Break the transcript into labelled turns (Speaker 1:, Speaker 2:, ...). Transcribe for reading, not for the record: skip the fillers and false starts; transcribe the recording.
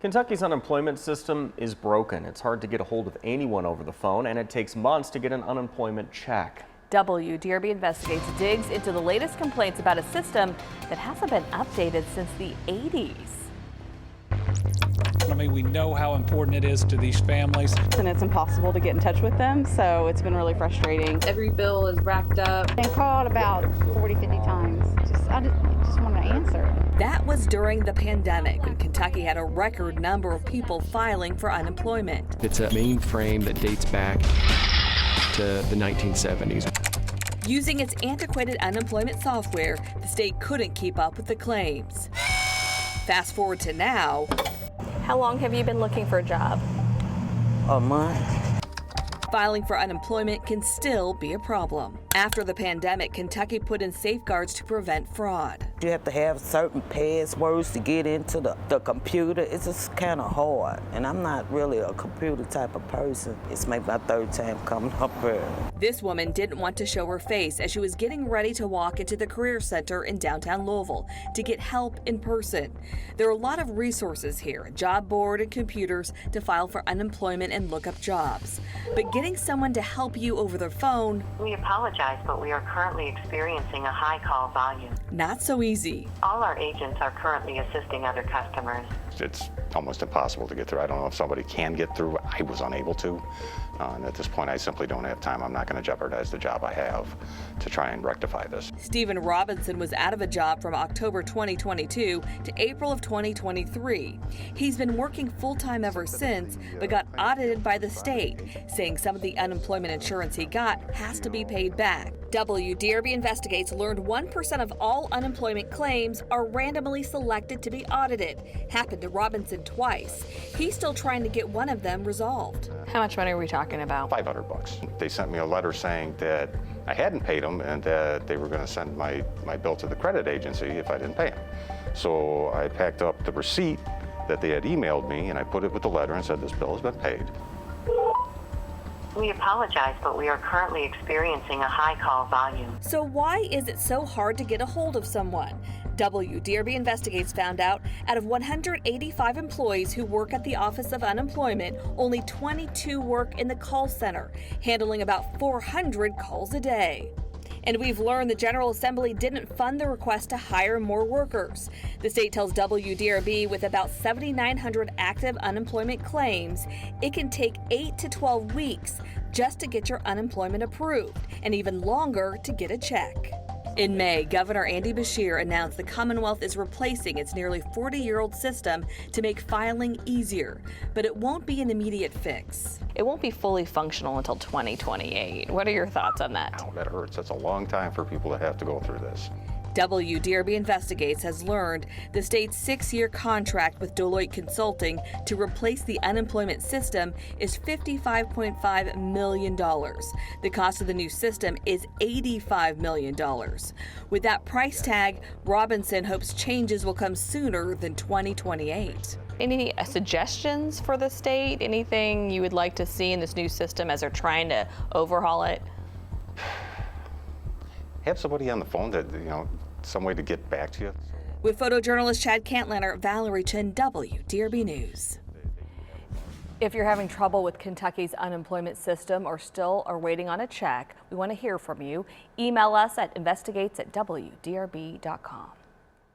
Speaker 1: Kentucky's unemployment system is broken. It's hard to get a hold of anyone over the phone, and it takes months to get an unemployment check.
Speaker 2: WDRB Investigates digs into the latest complaints about a system that hasn't been updated since the 80s.
Speaker 3: I mean, we know how important it is to these families.
Speaker 4: And it's impossible to get in touch with them, so it's been really frustrating.
Speaker 5: Every bill is racked up.
Speaker 6: Been called about 40, 50 times. I just want to answer.
Speaker 2: That was during the pandemic when Kentucky had a record number of people filing for unemployment.
Speaker 7: It's a mainframe that dates back to the 1970s.
Speaker 2: Using its antiquated unemployment software, the state couldn't keep up with the claims. Fast forward to now.
Speaker 8: How long have you been looking for a job?
Speaker 9: A month.
Speaker 2: Filing for unemployment can still be a problem. After the pandemic, Kentucky put in safeguards to prevent fraud.
Speaker 9: You have to have certain passwords to get into the computer. It's just kind of hard, and I'm not really a computer type of person. It's maybe my third time coming up here.
Speaker 2: This woman didn't want to show her face as she was getting ready to walk into the Career Center in downtown Louisville to get help in person. There are a lot of resources here, a job board and computers to file for unemployment and look up jobs. But getting someone to help you over the phone,
Speaker 10: we apologize, but we are currently experiencing a high call volume.
Speaker 2: Not so easy.
Speaker 10: All our agents are currently assisting other customers.
Speaker 11: It's almost impossible to get through. I don't know if somebody can get through. I was unable to. And at this point, I simply don't have time. I'm not going to jeopardize the job I have to try and rectify this.
Speaker 2: Stephen Robinson was out of a job from October 2022 to April of 2023. He's been working full-time ever since, but got audited by the state, saying some of the unemployment insurance he got has to be paid back. WDRB Investigates learned 1% of all unemployment claims are randomly selected to be audited. Happened to Robinson twice. He's still trying to get one of them resolved.
Speaker 8: How much money are we talking about?
Speaker 11: $500. They sent me a letter saying that I hadn't paid them and that they were going to send my bill to the credit agency if I didn't pay them. So I packed up the receipt that they had emailed me and I put it with the letter and said this bill has been paid.
Speaker 10: We apologize, but we are currently experiencing a high call volume.
Speaker 2: So why is it so hard to get a hold of someone? WDRB Investigates found out of 185 employees who work at the Office of Unemployment, only 22 work in the call center, handling about 400 calls a day. And we've learned the General Assembly didn't fund the request to hire more workers. The state tells WDRB with about 7,900 active unemployment claims, it can take 8 to 12 weeks just to get your unemployment approved, and even longer to get a check. In May, Governor Andy Beshear announced the Commonwealth is replacing its nearly 40-year-old system to make filing easier, but it won't be an immediate fix.
Speaker 8: It won't be fully functional until 2028. What are your thoughts on that?
Speaker 11: Ow, that hurts. That's a long time for people to have to go through this.
Speaker 2: WDRB Investigates has learned the state's 6-year contract with Deloitte Consulting to replace the unemployment system is $55.5 million. The cost of the new system is $85 million. With that price tag, Robinson hopes changes will come sooner than 2028.
Speaker 8: Any suggestions for the state? Anything you would like to see in this new system as they're trying to overhaul it?
Speaker 11: Have somebody on the phone that, some way to get back to you.
Speaker 2: With photojournalist Chad Cantlaner, Valerie Chen, WDRB News. If you're having trouble with Kentucky's unemployment system or still are waiting on a check, we want to hear from you. Email us at investigates@wdrb.com.